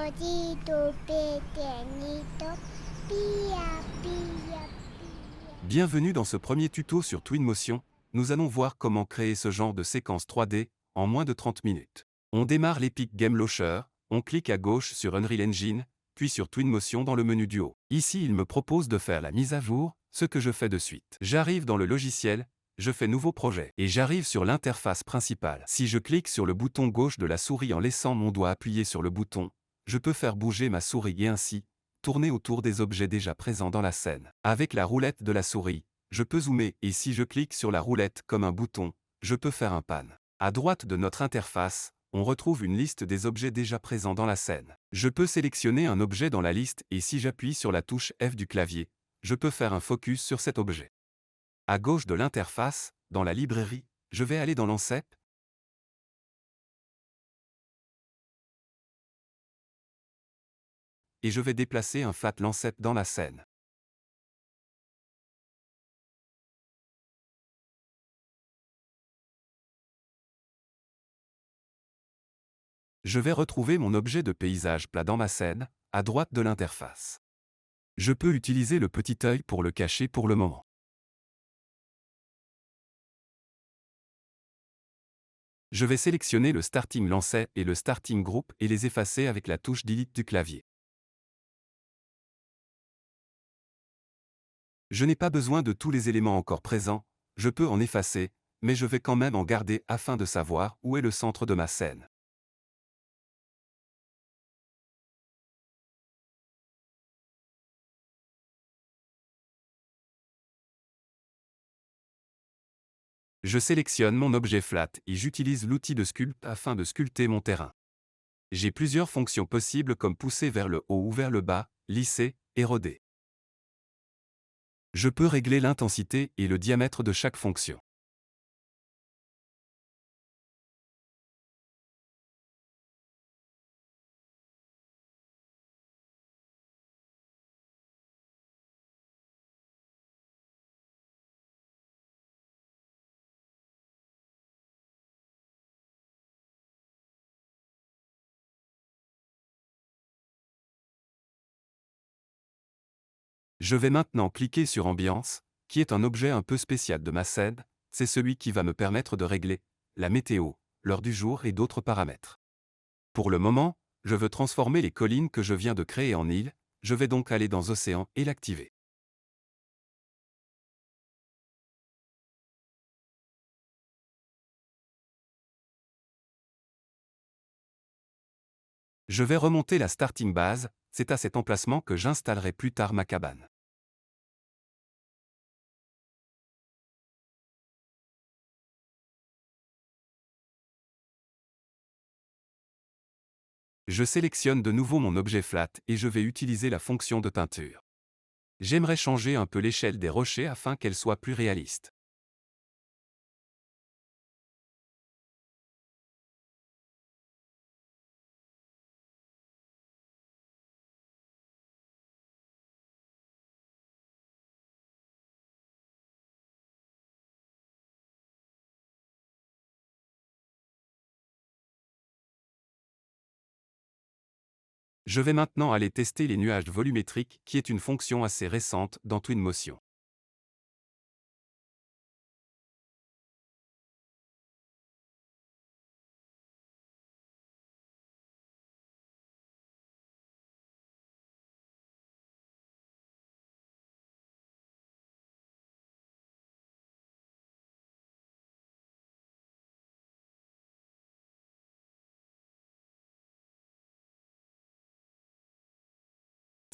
Todito, pequeñito, pia, pia, pia. Bienvenue dans ce premier tuto sur Twinmotion, nous allons voir comment créer ce genre de séquence 3D en moins de 30 minutes. On démarre l'Epic Game Launcher, on clique à gauche sur Unreal Engine, puis sur Twinmotion dans le menu du haut. Ici il me propose de faire la mise à jour, ce que je fais de suite. J'arrive dans le logiciel, je fais nouveau projet, et j'arrive sur l'interface principale. Si je clique sur le bouton gauche de la souris en laissant mon doigt appuyé sur le bouton, je peux faire bouger ma souris et ainsi tourner autour des objets déjà présents dans la scène. Avec la roulette de la souris, je peux zoomer et si je clique sur la roulette comme un bouton, je peux faire un pan. À droite de notre interface, on retrouve une liste des objets déjà présents dans la scène. Je peux sélectionner un objet dans la liste et si j'appuie sur la touche F du clavier, je peux faire un focus sur cet objet. À gauche de l'interface, dans la librairie, je vais aller dans Lancet, et je vais déplacer un flat Lancet dans la scène. Je vais retrouver mon objet de paysage plat dans ma scène, à droite de l'interface. Je peux utiliser le petit œil pour le cacher pour le moment. Je vais sélectionner le Starting Lancet et le Starting Group et les effacer avec la touche Delete du clavier. Je n'ai pas besoin de tous les éléments encore présents, je peux en effacer, mais je vais quand même en garder afin de savoir où est le centre de ma scène. Je sélectionne mon objet flat et j'utilise l'outil de sculpt afin de sculpter mon terrain. J'ai plusieurs fonctions possibles comme pousser vers le haut ou vers le bas, lisser, éroder. Je peux régler l'intensité et le diamètre de chaque fonction. Je vais maintenant cliquer sur Ambiance, qui est un objet un peu spécial de ma scène, c'est celui qui va me permettre de régler la météo, l'heure du jour et d'autres paramètres. Pour le moment, je veux transformer les collines que je viens de créer en îles, je vais donc aller dans Océan et l'activer. Je vais remonter la starting base, c'est à cet emplacement que j'installerai plus tard ma cabane. Je sélectionne de nouveau mon objet flat et je vais utiliser la fonction de teinture. J'aimerais changer un peu l'échelle des rochers afin qu'elle soit plus réaliste. Je vais maintenant aller tester les nuages volumétriques qui est une fonction assez récente dans Twinmotion.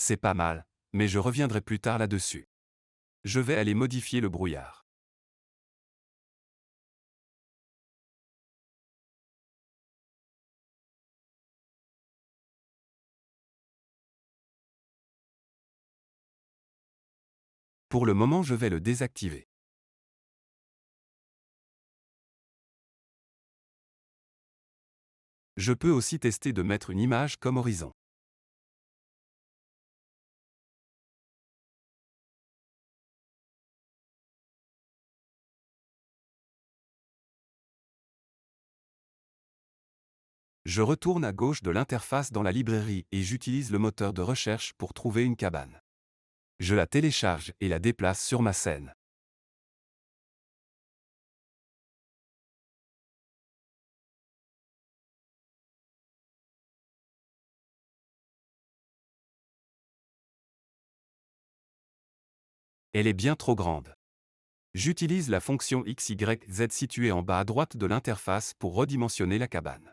C'est pas mal, mais je reviendrai plus tard là-dessus. Je vais aller modifier le brouillard. Pour le moment, je vais le désactiver. Je peux aussi tester de mettre une image comme horizon. Je retourne à gauche de l'interface dans la librairie et j'utilise le moteur de recherche pour trouver une cabane. Je la télécharge et la déplace sur ma scène. Elle est bien trop grande. J'utilise la fonction XYZ située en bas à droite de l'interface pour redimensionner la cabane.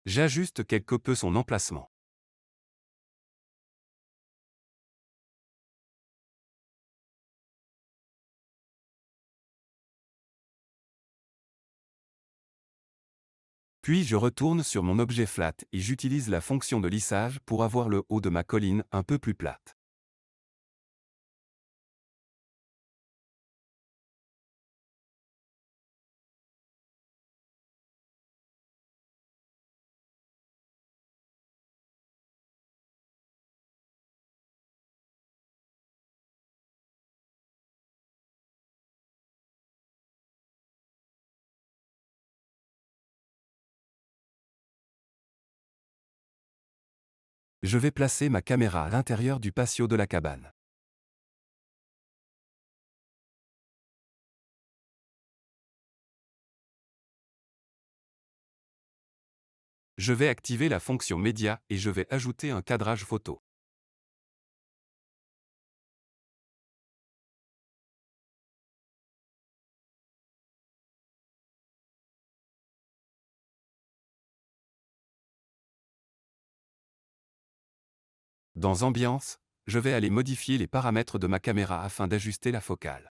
J'ajuste quelque peu son emplacement. Puis je retourne sur mon objet flat et j'utilise la fonction de lissage pour avoir le haut de ma colline un peu plus plate. Je vais placer ma caméra à l'intérieur du patio de la cabane. Je vais activer la fonction média et je vais ajouter un cadrage photo. Dans Ambiance, je vais aller modifier les paramètres de ma caméra afin d'ajuster la focale.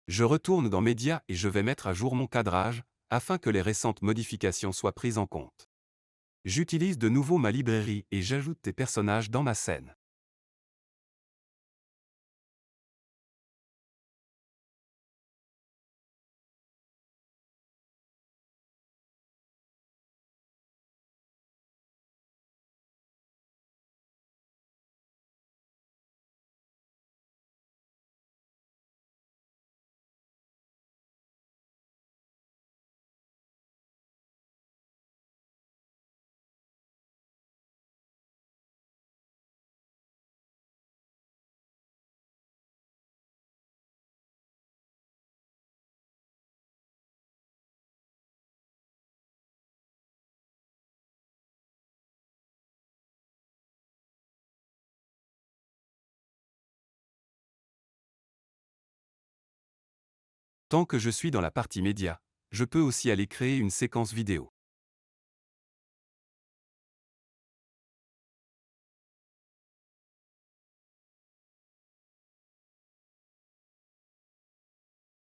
Je retourne dans Média et je vais mettre à jour mon cadrage, afin que les récentes modifications soient prises en compte. J'utilise de nouveau ma librairie et j'ajoute des personnages dans ma scène. Tant que je suis dans la partie média, je peux aussi aller créer une séquence vidéo.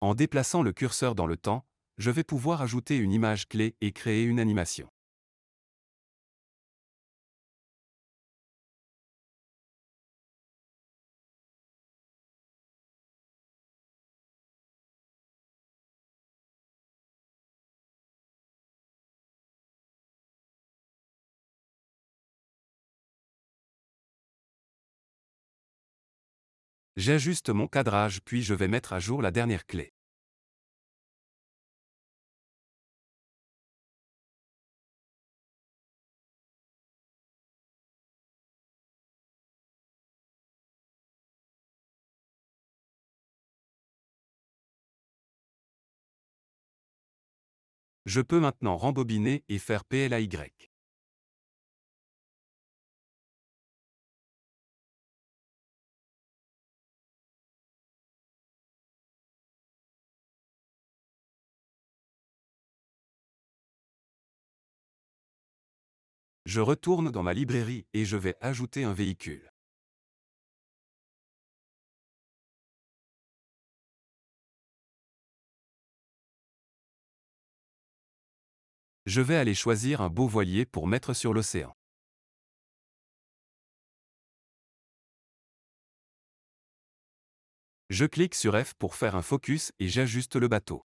En déplaçant le curseur dans le temps, je vais pouvoir ajouter une image clé et créer une animation. J'ajuste mon cadrage puis je vais mettre à jour la dernière clé. Je peux maintenant rembobiner et faire PLAY. Je retourne dans ma librairie et je vais ajouter un véhicule. Je vais aller choisir un beau voilier pour mettre sur l'océan. Je clique sur F pour faire un focus et j'ajuste le bateau.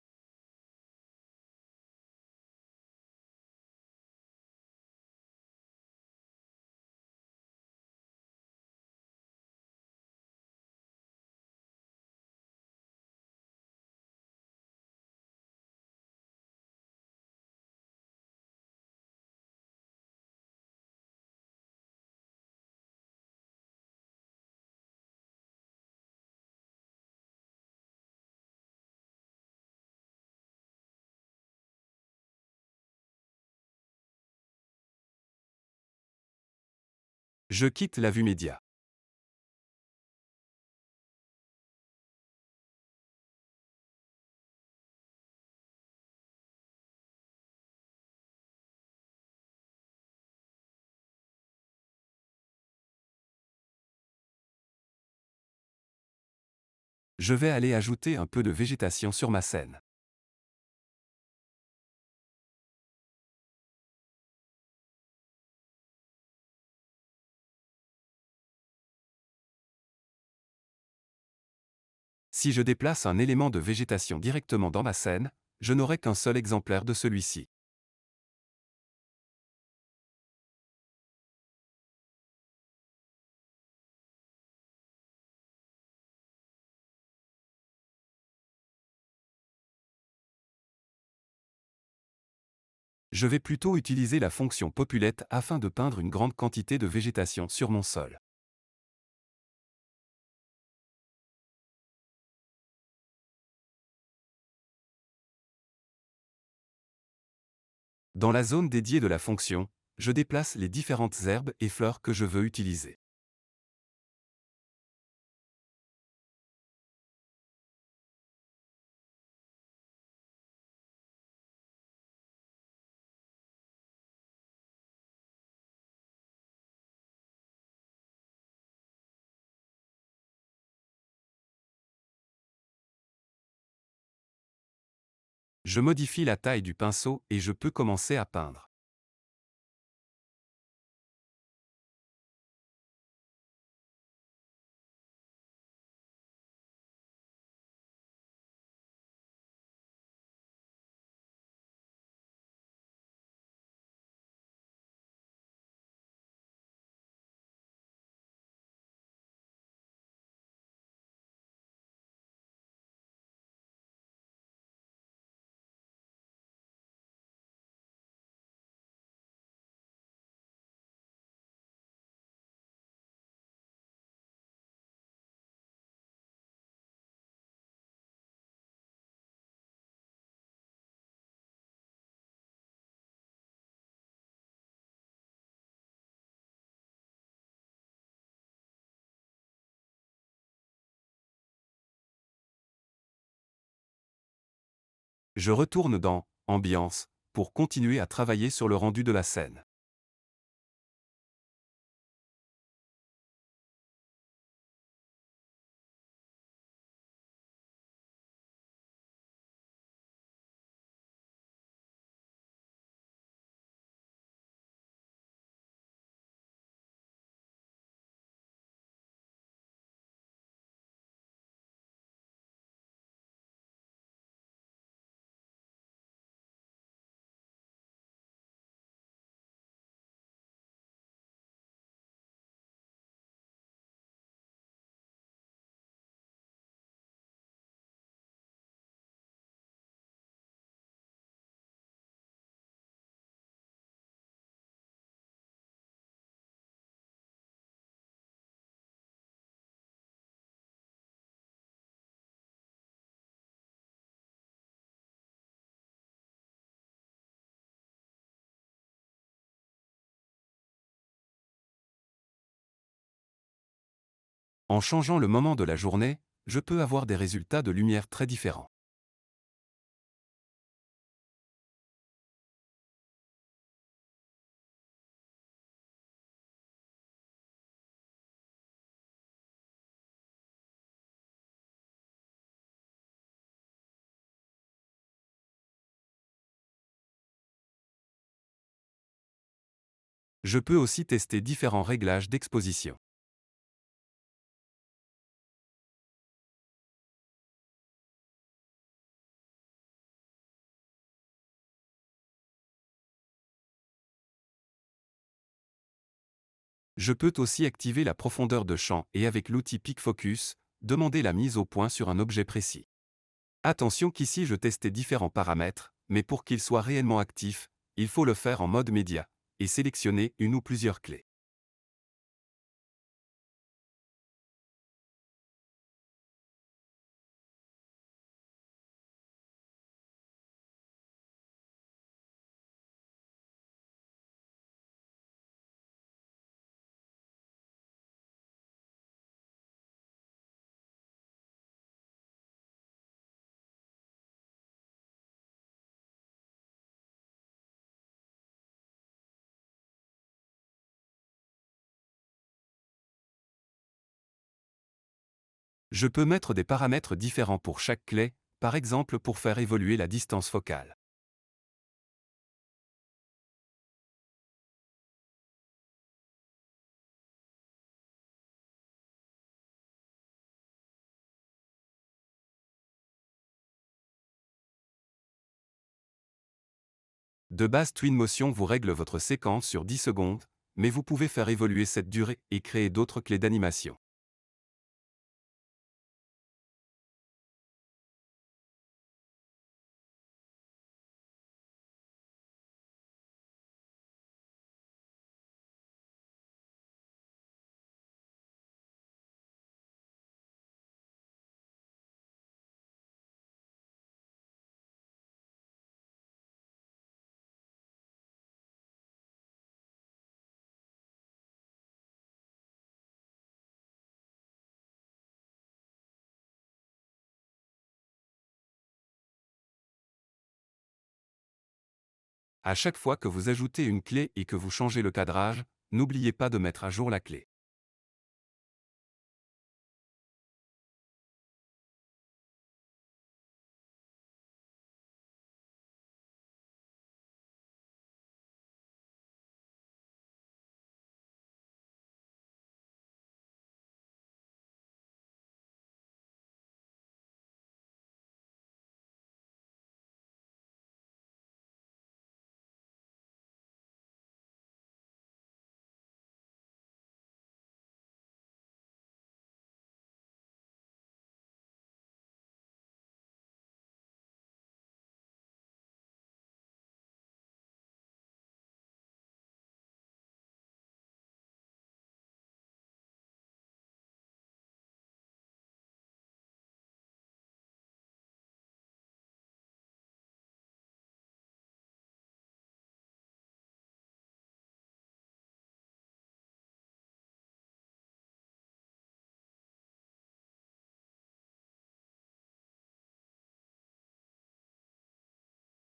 Je quitte la vue média. Je vais aller ajouter un peu de végétation sur ma scène. Si je déplace un élément de végétation directement dans ma scène, je n'aurai qu'un seul exemplaire de celui-ci. Je vais plutôt utiliser la fonction populette afin de peindre une grande quantité de végétation sur mon sol. Dans la zone dédiée de la fonction, je déplace les différentes herbes et fleurs que je veux utiliser. Je modifie la taille du pinceau et je peux commencer à peindre. Je retourne dans Ambiance pour continuer à travailler sur le rendu de la scène. En changeant le moment de la journée, je peux avoir des résultats de lumière très différents. Je peux aussi tester différents réglages d'exposition. Je peux aussi activer la profondeur de champ et avec l'outil Peak Focus, demander la mise au point sur un objet précis. Attention qu'ici je testais différents paramètres, mais pour qu'ils soient réellement actifs, il faut le faire en mode média, et sélectionner une ou plusieurs clés. Je peux mettre des paramètres différents pour chaque clé, par exemple pour faire évoluer la distance focale. De base, Twinmotion vous règle votre séquence sur 10 secondes, mais vous pouvez faire évoluer cette durée et créer d'autres clés d'animation. À chaque fois que vous ajoutez une clé et que vous changez le cadrage, n'oubliez pas de mettre à jour la clé.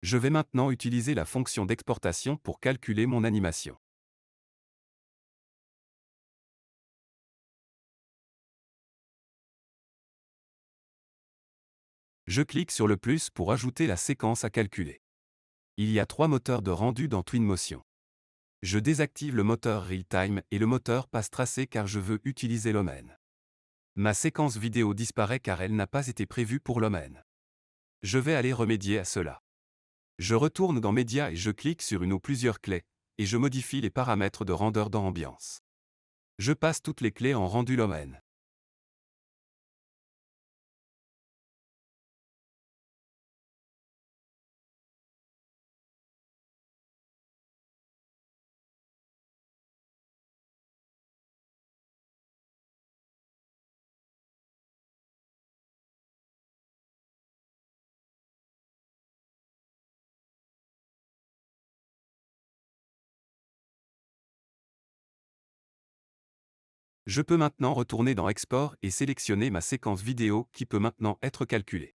Je vais maintenant utiliser la fonction d'exportation pour calculer mon animation. Je clique sur le plus pour ajouter la séquence à calculer. Il y a 3 moteurs de rendu dans Twinmotion. Je désactive le moteur Realtime et le moteur Passe Tracé car je veux utiliser Lumen. Ma séquence vidéo disparaît car elle n'a pas été prévue pour Lumen. Je vais aller remédier à cela. Je retourne dans Média et je clique sur une ou plusieurs clés, et je modifie les paramètres de rendeur dans Ambiance. Je passe toutes les clés en rendu Lumen. Je peux maintenant retourner dans Export et sélectionner ma séquence vidéo qui peut maintenant être calculée.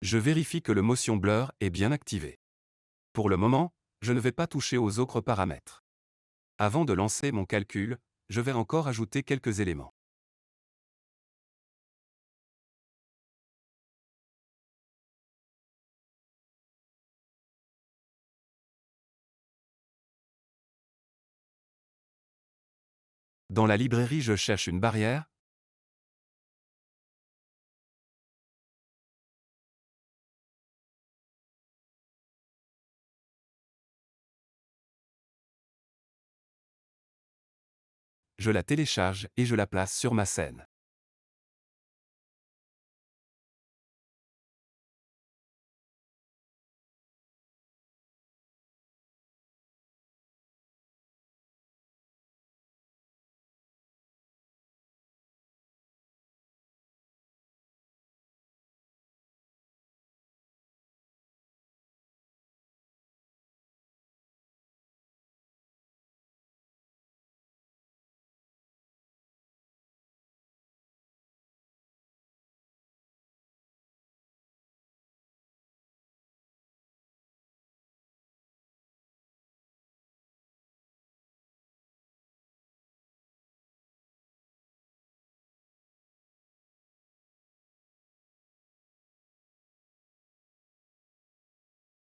Je vérifie que le Motion Blur est bien activé. Pour le moment, je ne vais pas toucher aux autres paramètres. Avant de lancer mon calcul, je vais encore ajouter quelques éléments. Dans la librairie, je cherche une barrière. Je la télécharge et je la place sur ma scène.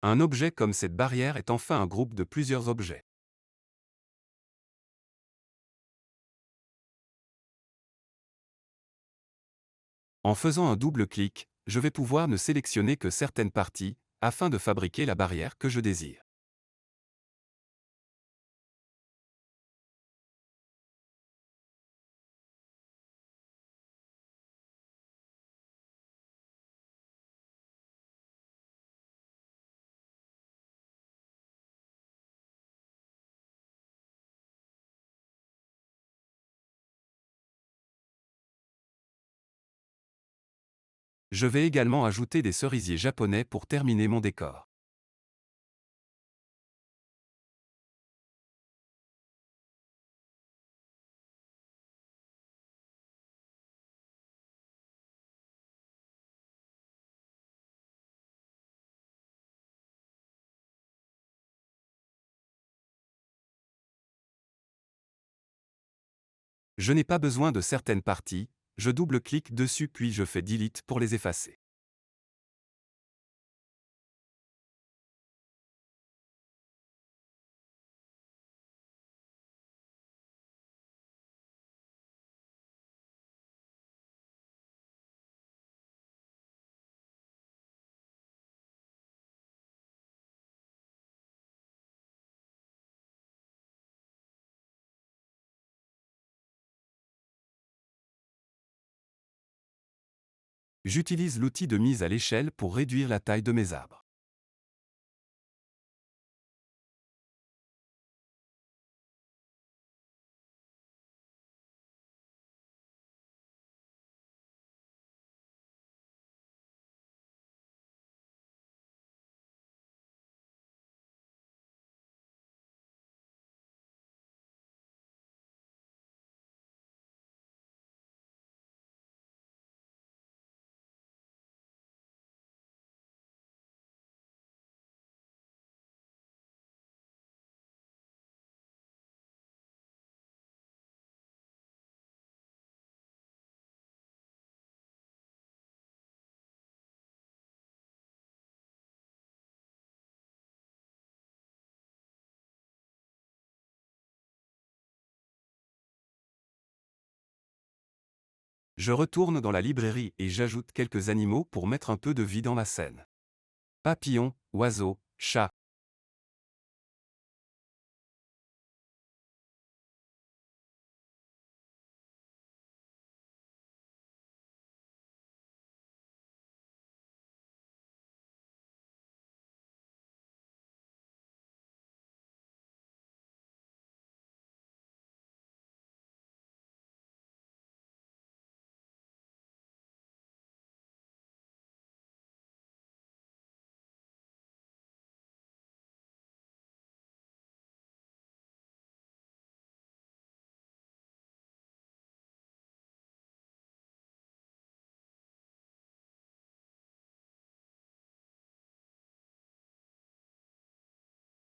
Un objet comme cette barrière est enfin un groupe de plusieurs objets. En faisant un double clic, je vais pouvoir ne sélectionner que certaines parties, afin de fabriquer la barrière que je désire. Je vais également ajouter des cerisiers japonais pour terminer mon décor. Je n'ai pas besoin de certaines parties, je double-clique dessus puis je fais Delete pour les effacer. J'utilise l'outil de mise à l'échelle pour réduire la taille de mes arbres. Je retourne dans la librairie et j'ajoute quelques animaux pour mettre un peu de vie dans ma scène. Papillons, oiseaux, chats.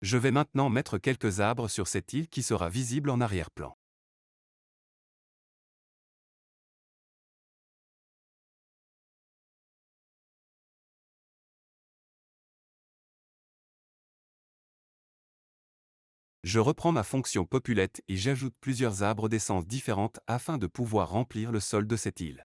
Je vais maintenant mettre quelques arbres sur cette île qui sera visible en arrière-plan. Je reprends ma fonction populette et j'ajoute plusieurs arbres d'essence différentes afin de pouvoir remplir le sol de cette île.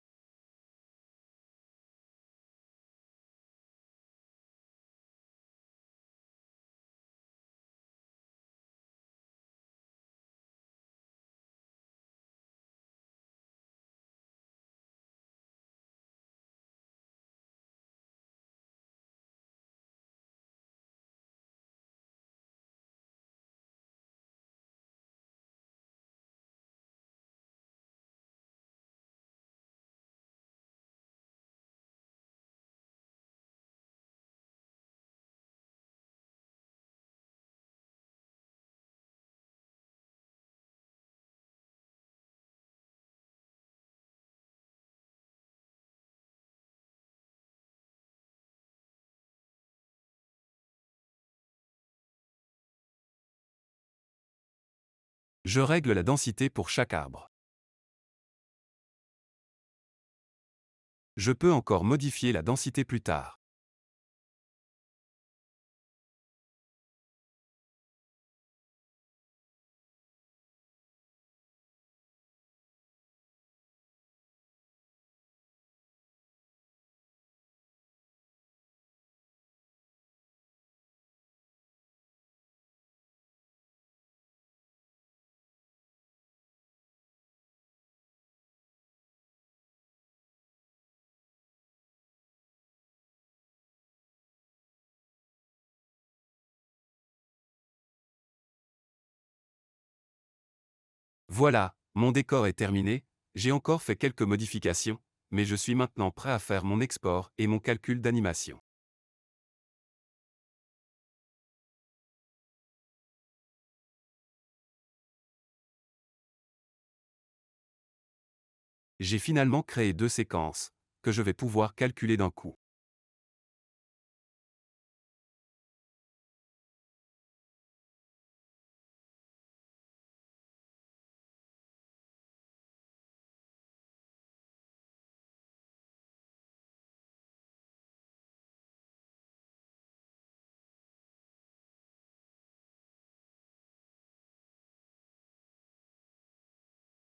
Je règle la densité pour chaque arbre. Je peux encore modifier la densité plus tard. Voilà, mon décor est terminé, j'ai encore fait quelques modifications, mais je suis maintenant prêt à faire mon export et mon calcul d'animation. J'ai finalement créé 2 séquences, que je vais pouvoir calculer d'un coup.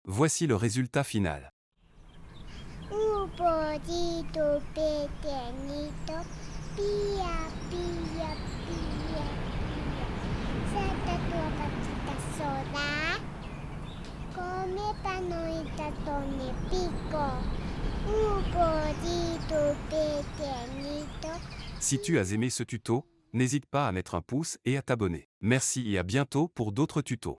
Voici le résultat final. Un pollito pequeñito, pía, pía, pía, pía. Salta tu patita sola, come panoita con el pico. Un pollito pequeñito. Si tu as aimé ce tuto, n'hésite pas à mettre un pouce et à t'abonner. Merci et à bientôt pour d'autres tutos.